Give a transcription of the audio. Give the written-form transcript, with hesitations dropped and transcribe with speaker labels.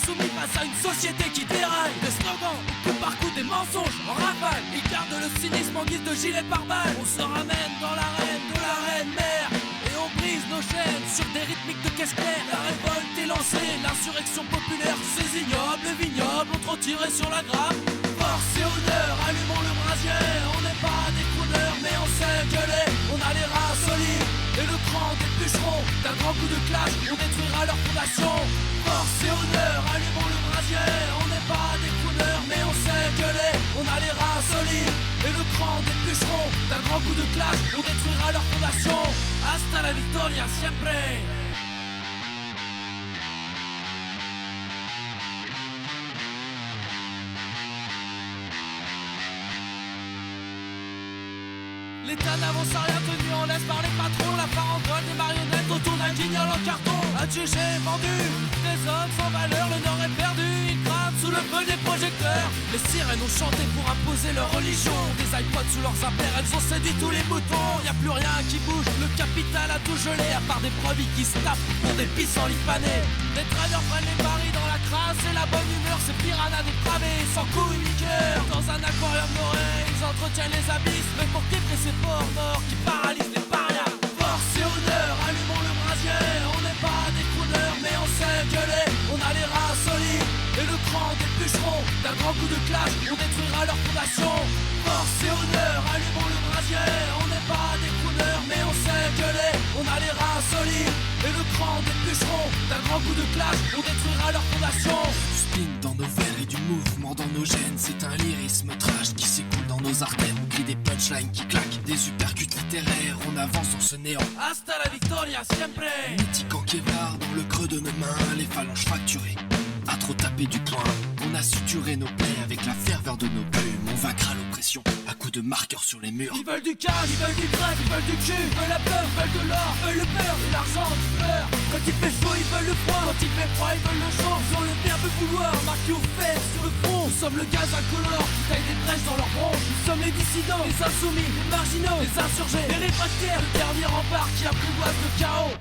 Speaker 1: insoumis face à une société qui déraille. Des slogans, coup par coup des mensonges en rafale. Ils gardent le cynisme en guise de gilet pare-balles. On se ramène dans l'arène de la reine mère et on brise nos chaînes sur des rythmiques de caisse claire. La révolte est lancée, l'insurrection populaire. Ces ignobles et vignobles ont trop tiré sur la grappe. Force et honneur, allumons le brasier. On n'est pas des crooners mais on sait gueuler. On a les reins solides et le cran des bûcherons. D'un grand coup de clash, on détruira leur fondation. Force et honneur, allumons le brasier. On n'est pas des crooners mais on sait gueuler. On a les reins solides et le cran des bûcherons. D'un grand coup de clash, on détruira leur fondation. Hasta la victoria siempre. L'État n'avance à rien, tenu en laisse par les patrons. La farandole des marionnettes autour d'un guignol en carton. Adjugé, vendu, des hommes sans valeur. Le Nord est perdu, ils crament sous le feu des projecteurs. Les sirènes ont chanté pour imposer leur religion. Des iPods sous leurs impairs, elles ont séduit tous les boutons. Y a plus rien qui bouge, le capital a tout gelé. À part des brebis qui se tapent pour des pissenlits panés. Les traders prennent les paris dans la crasse et la bonne humeur. Ces piranhas dépravés, sans couilles ni cœur. Dans un aquarium doré, ils entretiennent les abysses. Mais pour québrer ces porcs morts qui paralysent les parias. Force et honneur, allumons le brasier. On n'est pas des crooners mais on sait gueuler. On a les reins solides et le cran des bûcherons. D'un grand coup de clash, on détruira leur fondation. Force et honneur, allumons le brasier. On n'est pas des crooners mais on sait gueuler. On a les reins solides et le cran des bûcherons. D'un grand coup de clash, on détruira leur fondation.
Speaker 2: Du spin dans nos verres et du mouvement dans nos gènes. C'est un lyrisme trash qui s'écoule dans nos artères. On crie des punchlines qui claquent, des uppercuts littéraires. On avance dans ce néant.
Speaker 1: Hasta la victoria siempre.
Speaker 2: Mythique en Kevlar dans le creux de nos mains. Les phalanges fracturées, à trop taper du poing. On a suturé nos plaies avec la ferveur de nos plumes. On vaincra l'oppression à coups de marqueurs sur les murs.
Speaker 1: Ils veulent du cash, ils veulent du grec, ils veulent du cul. Ils veulent la peur, ils veulent de l'or, ils veulent le beurre et l'argent qui pleure. Quand il fait chaud, ils veulent le froid. Quand il fait froid, ils veulent le chaud. Ils ont le verbe vouloir, marqué aux fesses sur le front. Nous sommes le gaz incolore qui taille des brèches dans leurs bronches. Nous sommes les dissidents, les insoumis, les marginaux, les insurgés, les réfractaires, le dernier rempart qui apprivoise le chaos.